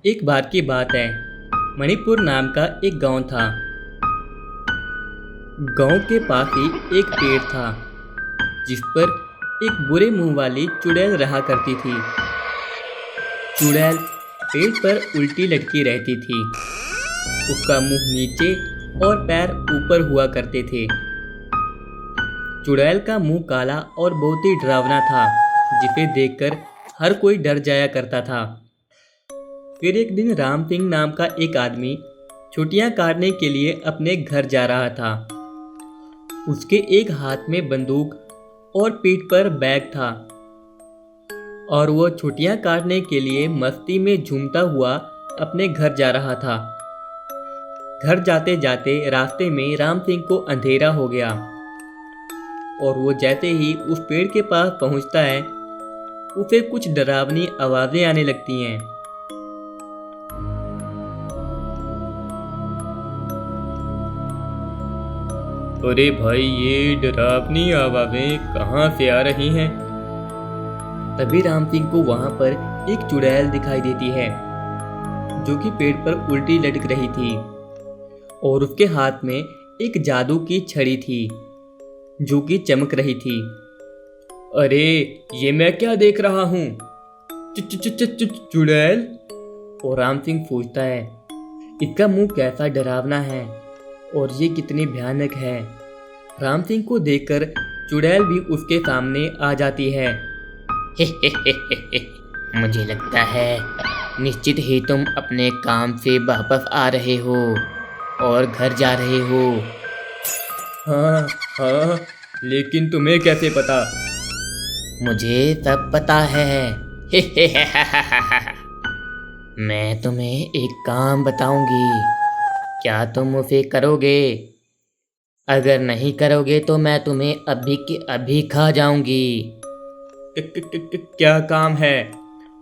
एक बार की बात है। मणिपुर नाम का एक गांव था। गांव के पास ही एक पेड़ था जिस पर एक बुरे मुंह वाली चुड़ैल रहा करती थी। चुड़ैल पेड़ पर उल्टी लटकी रहती थी। उसका मुंह नीचे और पैर ऊपर हुआ करते थे। चुड़ैल का मुंह काला और बहुत ही डरावना था, जिसे देखकर हर कोई डर जाया करता था। फिर एक दिन राम सिंह नाम का एक आदमी छुट्टियां काटने के लिए अपने घर जा रहा था। उसके एक हाथ में बंदूक और पीठ पर बैग था और वो छुट्टियां काटने के लिए मस्ती में झूमता हुआ अपने घर जा रहा था। घर जाते जाते रास्ते में राम सिंह को अंधेरा हो गया और वो जैसे ही उस पेड़ के पास पहुंचता है, उसे कुछ डरावनी आवाजें आने लगती हैं। अरे भाई, ये डरावनी आवाजें कहाँ से आ रही हैं? तभी राम सिंह को वहां पर एक चुड़ैल दिखाई देती है जो कि पेड़ पर उल्टी लटक रही थी और उसके हाथ में एक जादू की छड़ी थी जो कि चमक रही थी। अरे, ये मैं क्या देख रहा हूँ? चुड़ैल? और राम सिंह पूछता है, इसका मुंह कैसा डरावना है और ये कितनी भयानक है। राम सिंह को देखकर चुड़ैल भी उसके सामने आ जाती है। मुझे लगता है निश्चित ही तुम अपने काम से वापस आ रहे हो और घर जा रहे हो। हाँ हाँ, लेकिन तुम्हें कैसे पता? मुझे सब पता है। मैं तुम्हें एक काम बताऊंगी, क्या तुम उसे करोगे? अगर नहीं करोगे तो मैं तुम्हें अभी के अभी खा जाऊंगी। क्या काम है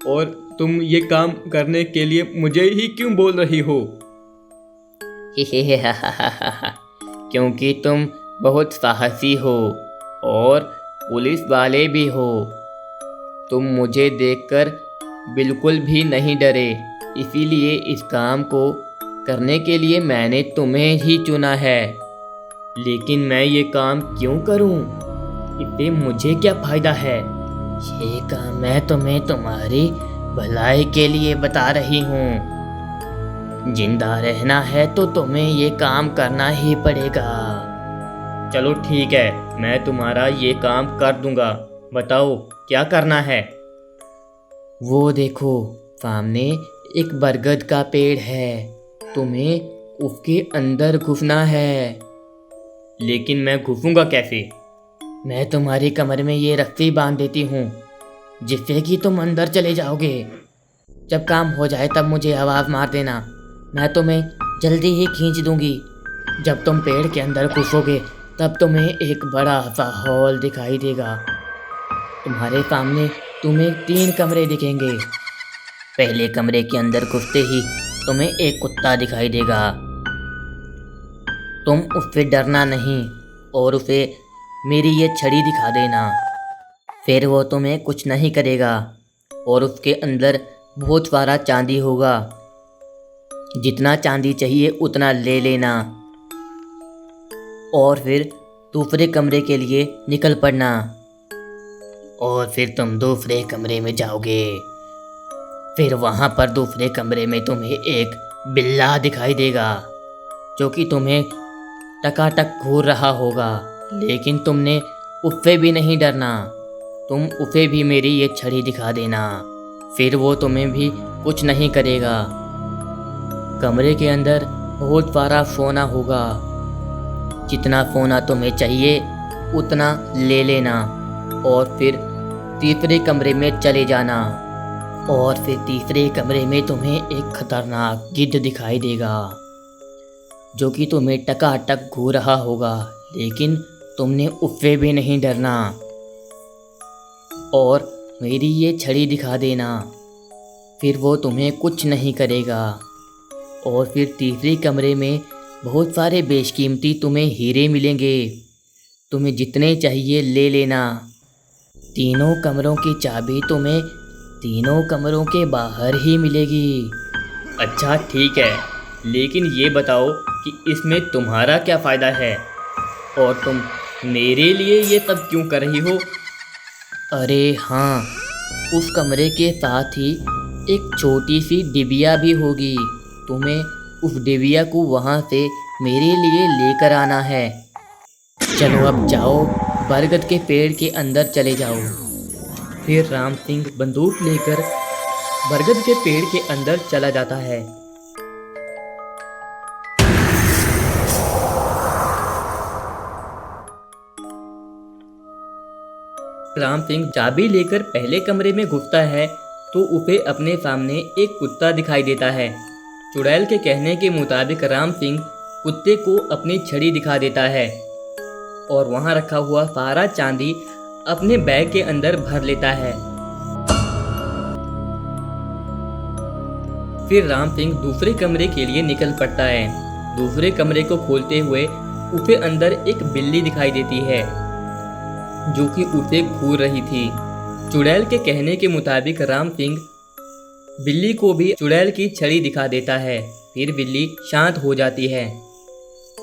और तुम ये काम करने के लिए मुझे ही क्यों बोल रही हो? क्योंकि तुम बहुत साहसी हो और पुलिस वाले भी हो। तुम मुझे देखकर बिल्कुल भी नहीं डरे, इसीलिए इस काम को करने के लिए मैंने तुम्हें ही चुना है। लेकिन मैं ये काम क्यों करूं? इससे मुझे क्या फायदा है? ये काम मैं तुम्हें तुम्हारी भलाई के लिए बता रही हूँ। जिंदा रहना है तो तुम्हें ये काम करना ही पड़ेगा। चलो ठीक है, मैं तुम्हारा ये काम कर दूंगा। बताओ क्या करना है? वो देखो, सामने एक बरगद का पेड़ है, तुम्हें उसके अंदर घुसना है। लेकिन मैं घुसूंगा कैसे? मैं तुम्हारी कमर में ये रस्सी बांध देती हूँ जिससे कि तुम अंदर चले जाओगे। जब काम हो जाए तब मुझे आवाज़ मार देना, मैं तुम्हें जल्दी ही खींच दूंगी। जब तुम पेड़ के अंदर घुसोगे तब तुम्हें एक बड़ा सा हॉल दिखाई देगा। तुम्हारे सामने तुम्हें 3 कमरे दिखेंगे। पहले कमरे के अंदर घुसते ही तुम्हें एक कुत्ता दिखाई देगा। तुम उससे डरना नहीं और उसे मेरी ये छड़ी दिखा देना, फिर वो तुम्हें कुछ नहीं करेगा और उसके अंदर बहुत सारा चांदी होगा। जितना चांदी चाहिए उतना ले लेना और फिर दूसरे कमरे के लिए निकल पड़ना। और फिर तुम दूसरे कमरे में जाओगे। फिर वहाँ पर दूसरे कमरे में तुम्हें एक बिल्ला दिखाई देगा जो कि तुम्हें टकाटक घूर रहा होगा, लेकिन तुमने उससे भी नहीं डरना। तुम उसे भी मेरी ये छड़ी दिखा देना, फिर वो तुम्हें भी कुछ नहीं करेगा। कमरे के अंदर बहुत सारा सोना होगा। जितना सोना तुम्हें चाहिए उतना ले लेना और फिर तीसरे कमरे में चले जाना। और फिर तीसरे कमरे में तुम्हें एक खतरनाक गिद्ध दिखाई देगा जो कि तुम्हें टकाटक घूर रहा होगा, लेकिन तुमने उससे भी नहीं डरना और मेरी ये छड़ी दिखा देना, फिर वो तुम्हें कुछ नहीं करेगा। और फिर तीसरे कमरे में बहुत सारे बेशकीमती तुम्हें हीरे मिलेंगे, तुम्हें जितने चाहिए ले लेना। तीनों कमरों की चाबी तुम्हें तीनों कमरों के बाहर ही मिलेगी। अच्छा ठीक है, लेकिन ये बताओ कि इसमें तुम्हारा क्या फ़ायदा है और तुम मेरे लिए ये सब क्यों कर रही हो? अरे हाँ, उस कमरे के साथ ही एक छोटी सी डिबिया भी होगी। तुम्हें उस डिबिया को वहाँ से मेरे लिए लेकर आना है। चलो अब जाओ, बरगद के पेड़ के अंदर चले जाओ। फिर राम सिंह बंदूक लेकर बरगद के पेड़ के अंदर चला जाता है। राम सिंह चाबी लेकर पहले कमरे में घुसता है तो उसे अपने सामने एक कुत्ता दिखाई देता है। चुड़ैल के कहने के मुताबिक राम सिंह कुत्ते को अपनी छड़ी दिखा देता है और वहां रखा हुआ सारा चांदी अपने बैग के अंदर भर लेता है। फिर राम सिंह दूसरे कमरे के लिए निकल पड़ता है। दूसरे कमरे को खोलते हुए उसे अंदर एक बिल्ली दिखाई देती है जो कि उसे घूर रही थी। चुड़ैल के कहने के मुताबिक राम सिंह बिल्ली को भी चुड़ैल की छड़ी दिखा देता है। फिर बिल्ली शांत हो जाती है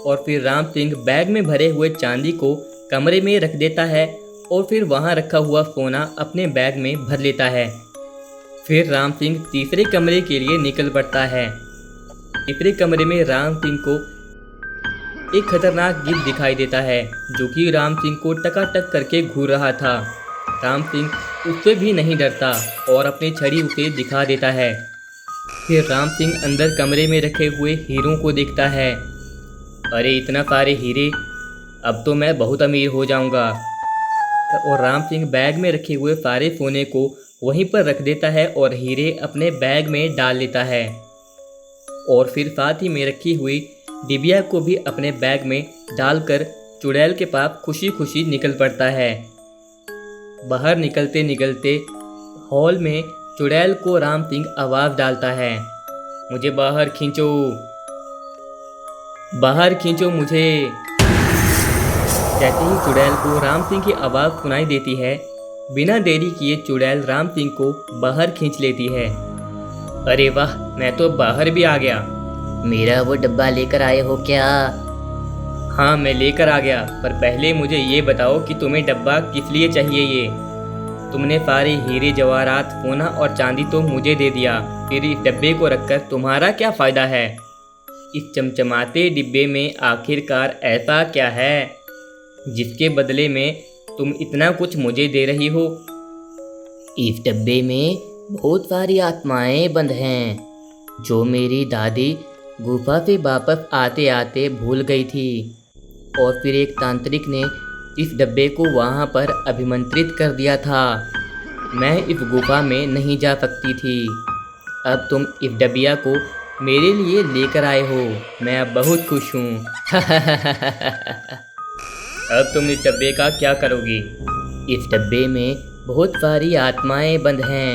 और फिर राम सिंह बैग में भरे हुए चांदी को कमरे में रख देता है और फिर वहां रखा हुआ सोना अपने बैग में भर लेता है। फिर राम सिंह तीसरे कमरे के लिए निकल पड़ता है। तीसरे कमरे में राम सिंह को एक खतरनाक गिद्ध दिखाई देता है जो कि राम सिंह को टकाटक करके घूर रहा था। राम सिंह उससे भी नहीं डरता और अपनी छड़ी उसे दिखा देता है। फिर राम सिंह अंदर कमरे में रखे हुए हीरों को देखता है। अरे इतना सारे हीरे, अब तो मैं बहुत अमीर हो जाऊंगा। और राम सिंह बैग में रखे हुए सारे सोने को वहीं पर रख देता है और हीरे अपने बैग में डाल लेता है और फिर साथ ही में रखी हुई डिबिया को भी अपने बैग में डालकर चुड़ैल के पास खुशी खुशी निकल पड़ता है। बाहर निकलते निकलते हॉल में चुड़ैल को राम सिंह आवाज़ डालता है, मुझे बाहर खींचो, बाहर खींचो मुझे। कहते ही चुड़ैल को राम सिंह की आवाज़ सुनाई देती है। बिना देरी किए चुड़ैल राम सिंह को बाहर खींच लेती है। अरे वाह, मैं तो बाहर भी आ गया। मेरा वो डब्बा लेकर आए हो क्या? हाँ मैं लेकर आ गया, पर पहले मुझे ये बताओ कि तुम्हें डब्बा किस लिए चाहिए। ये तुमने सारे हीरे जवाहरात सोना और चांदी तो मुझे दे दिया, फिर इस डब्बे को रखकर तुम्हारा क्या फ़ायदा है? इस चमचमाते डिब्बे में आखिरकार ऐसा क्या है जिसके बदले में तुम इतना कुछ मुझे दे रही हो? इस डब्बे में बहुत सारी आत्माएं बंद हैं जो मेरी दादी गुफा से वापस आते आते भूल गई थी और फिर एक तांत्रिक ने इस डब्बे को वहाँ पर अभिमंत्रित कर दिया था। मैं इस गुफा में नहीं जा सकती थी। अब तुम इस डबिया को मेरे लिए लेकर आए हो, मैं अब बहुत खुश हूँ। अब तुम इस डब्बे का क्या करोगी? इस डब्बे में बहुत सारी आत्माएं बंद हैं।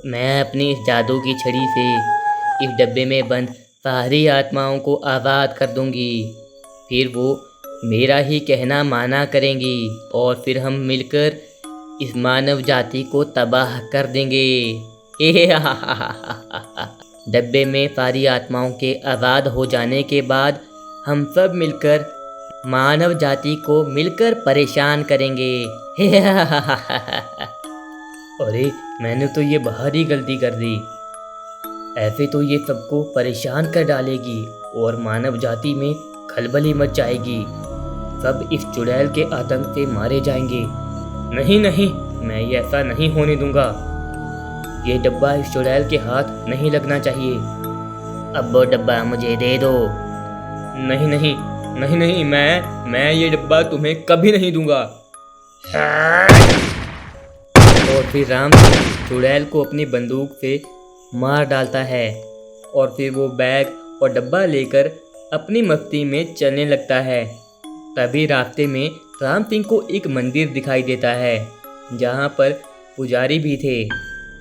मैं अपनी इस जादू की छड़ी से इस डब्बे में बंद सारी आत्माओं को आज़ाद कर दूंगी। फिर वो मेरा ही कहना माना करेंगी और फिर हम मिलकर इस मानव जाति को तबाह कर देंगे। डब्बे में सारी आत्माओं के आज़ाद हो जाने के बाद हम सब मिलकर मानव जाति को मिलकर परेशान करेंगे। अरे मैंने तो ये भारी गलती कर दी। ऐसे तो ये सबको परेशान कर डालेगी और मानव जाति में खलबली मच जाएगी। सब इस चुड़ैल के आतंक से मारे जाएंगे। नहीं नहीं, मैं ये ऐसा नहीं होने दूंगा। ये डब्बा इस चुड़ैल के हाथ नहीं लगना चाहिए। अब वो डब्बा मुझे दे दो। नहीं नहीं नहीं नहीं, मैं ये डब्बा तुम्हें कभी नहीं दूंगा। और फिर राम चुड़ैल को अपनी बंदूक से मार डालता है और फिर वो बैग और डब्बा लेकर अपनी मस्ती में चलने लगता है। तभी रास्ते में राम सिंह को एक मंदिर दिखाई देता है जहाँ पर पुजारी भी थे।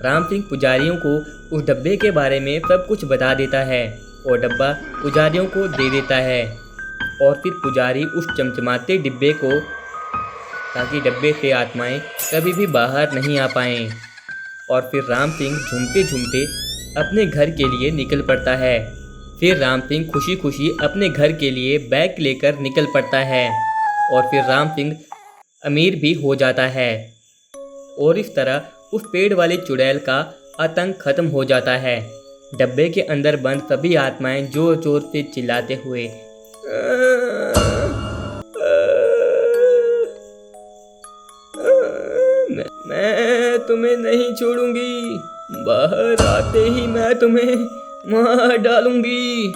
राम सिंह पुजारियों को उस डब्बे के बारे में सब कुछ बता देता है और डब्बा पुजारियों को दे देता है और फिर पुजारी उस चमचमाते डिब्बे को, ताकि डब्बे से आत्माएं कभी भी बाहर नहीं आ पाएं। और फिर राम सिंह झूमते झूमते अपने घर के लिए निकल पड़ता है। फिर राम सिंह खुशी खुशी अपने घर के लिए बैग लेकर निकल पड़ता है और फिर राम सिंह अमीर भी हो जाता है। और इस तरह उस पेड़ वाली चुड़ैल का आतंक खत्म हो जाता है। डब्बे के अंदर बंद सभी आत्माएं जोर जोर से चिल्लाते हुए मैं तुम्हें नहीं छोड़ूंगी, बाहर आते ही मैं तुम्हें मार डालूंगी।